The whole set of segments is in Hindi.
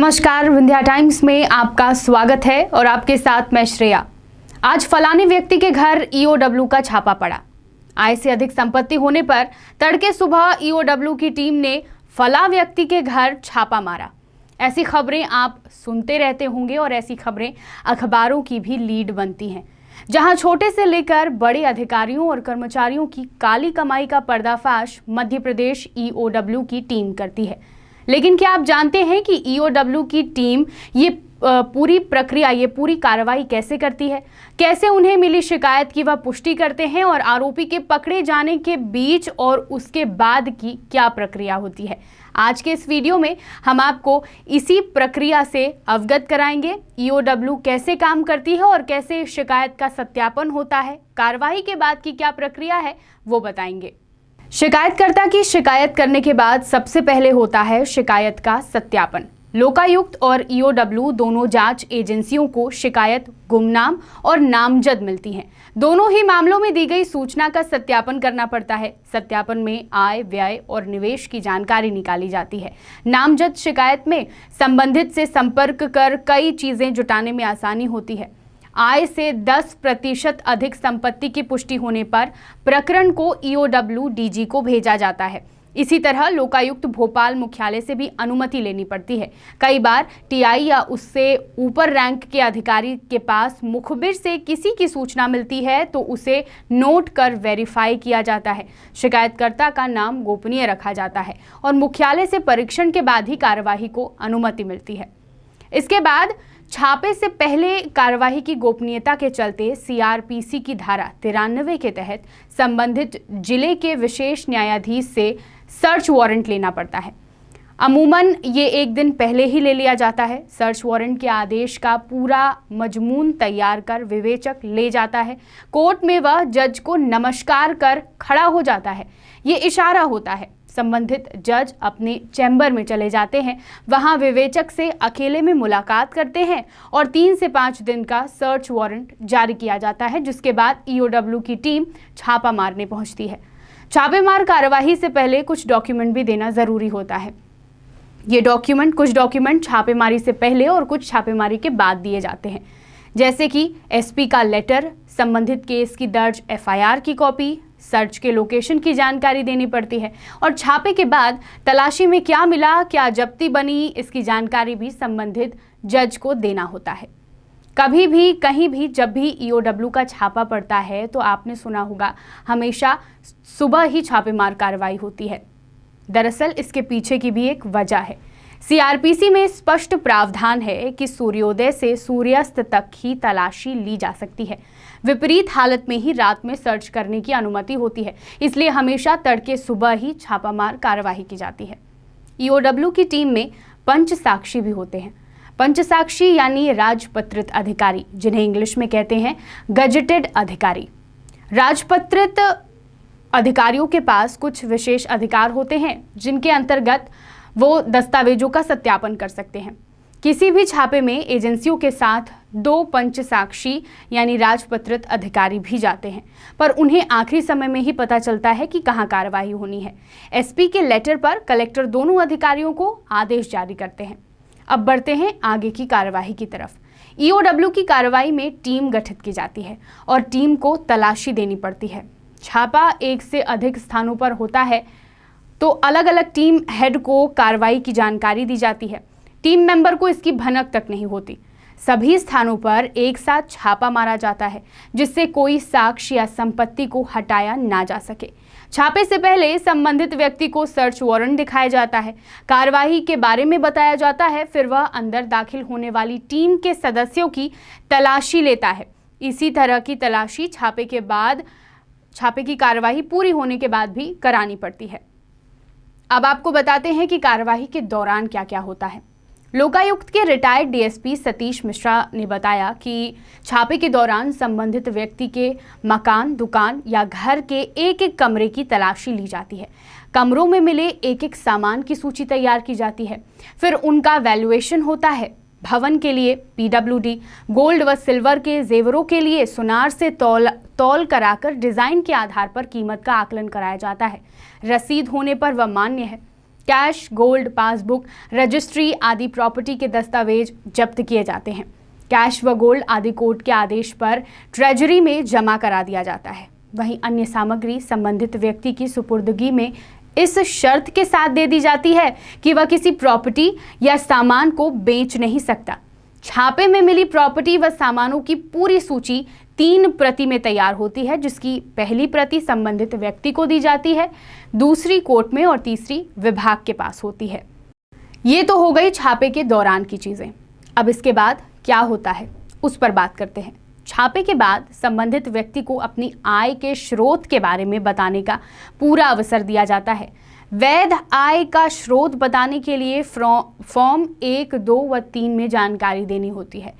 नमस्कार, विंध्या टाइम्स में आपका स्वागत है और आपके साथ मैं श्रेया। आज फलाने व्यक्ति के घर ईओडब्ल्यू का छापा पड़ा। आय से अधिक संपत्ति होने पर तड़के सुबह ईओडब्ल्यू की टीम ने फला व्यक्ति के घर छापा मारा। ऐसी खबरें आप सुनते रहते होंगे और ऐसी खबरें अखबारों की भी लीड बनती हैं, जहां छोटे से लेकर बड़े अधिकारियों और कर्मचारियों की काली कमाई का पर्दाफाश मध्य प्रदेश ईओडब्ल्यू की टीम करती है। लेकिन क्या आप जानते हैं कि ईओडब्ल्यू की टीम ये पूरी कार्रवाई कैसे करती है, कैसे उन्हें मिली शिकायत की वह पुष्टि करते हैं और आरोपी के पकड़े जाने के बीच और उसके बाद की क्या प्रक्रिया होती है। आज के इस वीडियो में हम आपको इसी प्रक्रिया से अवगत कराएंगे। ईओडब्ल्यू कैसे काम करती है और कैसे शिकायत का सत्यापन होता है, कार्रवाई के बाद की क्या प्रक्रिया है वो बताएंगे। शिकायतकर्ता की शिकायत करने के बाद सबसे पहले होता है शिकायत का सत्यापन। लोकायुक्त और ईओडब्ल्यू दोनों जांच एजेंसियों को शिकायत गुमनाम और नामजद मिलती है। दोनों ही मामलों में दी गई सूचना का सत्यापन करना पड़ता है। सत्यापन में आय, व्यय और निवेश की जानकारी निकाली जाती है। नामजद शिकायत में संबंधित से संपर्क कर कई चीजें जुटाने में आसानी होती है। आय से 10% अधिक संपत्ति की पुष्टि होने पर प्रकरण को ईओडब्ल्यू डीजी को भेजा जाता है। इसी तरह लोकायुक्त भोपाल मुख्यालय से भी अनुमति लेनी पड़ती है। कई बार टीआई या उससे ऊपर रैंक के अधिकारी के पास मुखबिर से किसी की सूचना मिलती है तो उसे नोट कर वेरीफाई किया जाता है। शिकायतकर्ता का नाम गोपनीय रखा जाता है और मुख्यालय से परीक्षण के बाद ही कार्यवाही को अनुमति मिलती है। इसके बाद छापे से पहले कार्यवाही की गोपनीयता के चलते सीआरपीसी की धारा 93 के तहत संबंधित जिले के विशेष न्यायाधीश से सर्च वारंट लेना पड़ता है। अमूमन ये एक दिन पहले ही ले लिया जाता है। सर्च वारंट के आदेश का पूरा मजमून तैयार कर विवेचक ले जाता है। कोर्ट में वह जज को नमस्कार कर खड़ा हो जाता है। ये इशारा होता है। संबंधित जज अपने चैम्बर में चले जाते हैं। वहां विवेचक से अकेले में मुलाकात करते हैं और 3 से 5 दिन का सर्च वारंट जारी किया जाता है, जिसके बाद ईओडब्ल्यू की टीम छापा मारने पहुंचती है। छापेमार कार्यवाही से पहले कुछ डॉक्यूमेंट भी देना जरूरी होता है। ये कुछ डॉक्यूमेंट छापेमारी से पहले और कुछ छापेमारी के बाद दिए जाते हैं, जैसे कि एसपी का लेटर, संबंधित केस की दर्ज एफआईआर की कॉपी, सर्च के लोकेशन की जानकारी देनी पड़ती है और छापे के बाद तलाशी में क्या मिला, क्या जब्ती बनी, इसकी जानकारी भी संबंधित जज को देना होता है। कभी भी कहीं भी जब भी ईओडब्ल्यू का छापा पड़ता है तो आपने सुना होगा हमेशा सुबह ही छापेमार कार्रवाई होती है। दरअसल इसके पीछे की भी एक वजह है। सीआरपीसी में स्पष्ट प्रावधान है कि सूर्योदय से सूर्यास्त तक ही तलाशी ली जा सकती है। विपरीत हालत में ही रात में सर्च करने की अनुमति होती है। इसलिए हमेशा तड़के सुबह ही छापामार कार्यवाही की जाती है। ईओडब्ल्यू की टीम में पंच साक्षी भी होते हैं। पंच साक्षी यानी राजपत्रित अधिकारी, जिन्हें इंग्लिश में कहते हैं गजेटेड अधिकारी। राजपत्रित अधिकारियों के पास कुछ विशेष अधिकार होते हैं, जिनके अंतर्गत वो दस्तावेजों का सत्यापन कर सकते हैं। किसी भी छापे में एजेंसियों के साथ 2 पंच साक्षी यानी राजपत्रित अधिकारी भी जाते हैं, पर उन्हें आखिरी समय में ही पता चलता है कि कहां कार्रवाई होनी है। एसपी के लेटर पर कलेक्टर दोनों अधिकारियों को आदेश जारी करते हैं। अब बढ़ते हैं आगे की कार्यवाही की तरफ। ईओडब्ल्यू की कार्रवाई में टीम गठित की जाती है और टीम को तलाशी देनी पड़ती है। छापा एक से अधिक स्थानों पर होता है तो अलग अलग टीम हेड को कार्रवाई की जानकारी दी जाती है। टीम मेंबर को इसकी भनक तक नहीं होती। सभी स्थानों पर एक साथ छापा मारा जाता है, जिससे कोई साक्ष्य या संपत्ति को हटाया ना जा सके। छापे से पहले संबंधित व्यक्ति को सर्च वारंट दिखाया जाता है, कार्रवाई के बारे में बताया जाता है, फिर वह अंदर दाखिल होने वाली टीम के सदस्यों की तलाशी लेता है। इसी तरह की तलाशी छापे की कार्रवाई पूरी होने के बाद भी करानी पड़ती है। अब आपको बताते हैं कि कार्यवाही के दौरान क्या क्या होता है। लोकायुक्त के रिटायर्ड डीएसपी सतीश मिश्रा ने बताया कि छापे के दौरान संबंधित व्यक्ति के मकान, दुकान या घर के एक-एक कमरे की तलाशी ली जाती है। कमरों में मिले एक-एक सामान की सूची तैयार की जाती है। फिर उनका वैल्यूएशन होता है। भवन के लिए पीडब्ल्यूडी, गोल्ड व सिल्वर के जेवरों के लिए सुनार से तौल कराकर डिजाइन के आधार पर कीमत का आकलन कराया जाता है। रसीद होने पर वह मान्य है। कैश, गोल्ड, पासबुक, रजिस्ट्री आदि प्रॉपर्टी के दस्तावेज जब्त किए जाते हैं। कैश व गोल्ड आदि कोर्ट के आदेश पर ट्रेजरी में जमा करा दिया जाता है। वहीं अन्य सामग्री संबंधित व्यक्ति की सुपुर्दगी में इस शर्त के साथ दे दी जाती है कि वह किसी प्रॉपर्टी या सामान को बेच नहीं सकता। छापे में मिली प्रॉपर्टी व सामानों की पूरी सूची 3 प्रति में तैयार होती है, जिसकी पहली प्रति संबंधित व्यक्ति को दी जाती है, दूसरी कोर्ट में और तीसरी विभाग के पास होती है। ये तो हो गई छापे के दौरान की चीजें। अब इसके बाद क्या होता है उस पर बात करते हैं। छापे के बाद संबंधित व्यक्ति को अपनी आय के स्रोत के बारे में बताने का पूरा अवसर दिया जाता है। वैध आय का स्रोत बताने के लिए फॉर्म 1, 2 व 3 में जानकारी देनी होती है।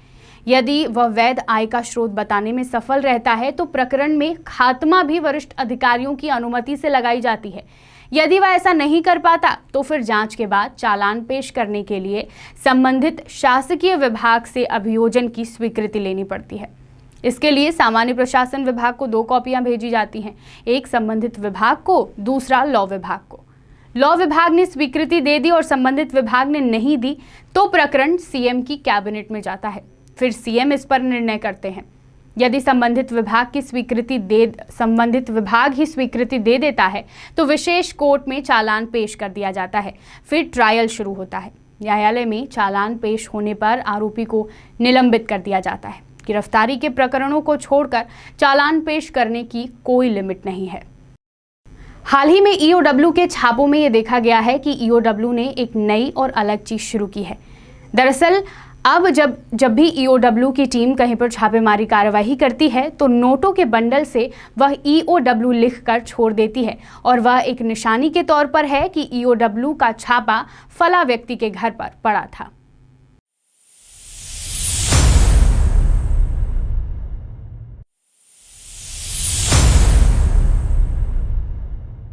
यदि वह वैध आय का स्रोत बताने में सफल रहता है तो प्रकरण में खात्मा भी वरिष्ठ अधिकारियों की अनुमति से लगाई जाती है। यदि वह ऐसा नहीं कर पाता तो फिर जांच के बाद चालान पेश करने के लिए संबंधित शासकीय विभाग से अभियोजन की स्वीकृति लेनी पड़ती है। इसके लिए सामान्य प्रशासन विभाग को 2 कॉपियां भेजी जाती हैं, एक संबंधित विभाग को, दूसरा लॉ विभाग को। लॉ विभाग ने स्वीकृति दे दी और संबंधित विभाग ने नहीं दी तो प्रकरण सीएम की कैबिनेट में जाता है। फिर सीएम इस पर निर्णय करते हैं। यदि संबंधित विभाग ही स्वीकृति दे देता है तो विशेष कोर्ट में चालान पेश कर दिया जाता है। फिर ट्रायल शुरू होता है। न्यायालय में चालान पेश होने पर आरोपी को निलंबित कर दिया जाता है। गिरफ्तारी के प्रकरणों को छोड़कर चालान पेश करने की कोई लिमिट नहीं है। हाल ही में ईओडब्ल्यू के छापों में यह देखा गया है कि ईओडब्ल्यू ने एक नई और अलग चीज शुरू की है। दरअसल अब जब भी ईओडब्ल्यू की टीम कहीं पर छापेमारी कार्रवाई करती है तो नोटों के बंडल से वह ईओडब्ल्यू लिखकर छोड़ देती है और वह एक निशानी के तौर पर है कि ईओडब्ल्यू का छापा फला व्यक्ति के घर पर पड़ा था।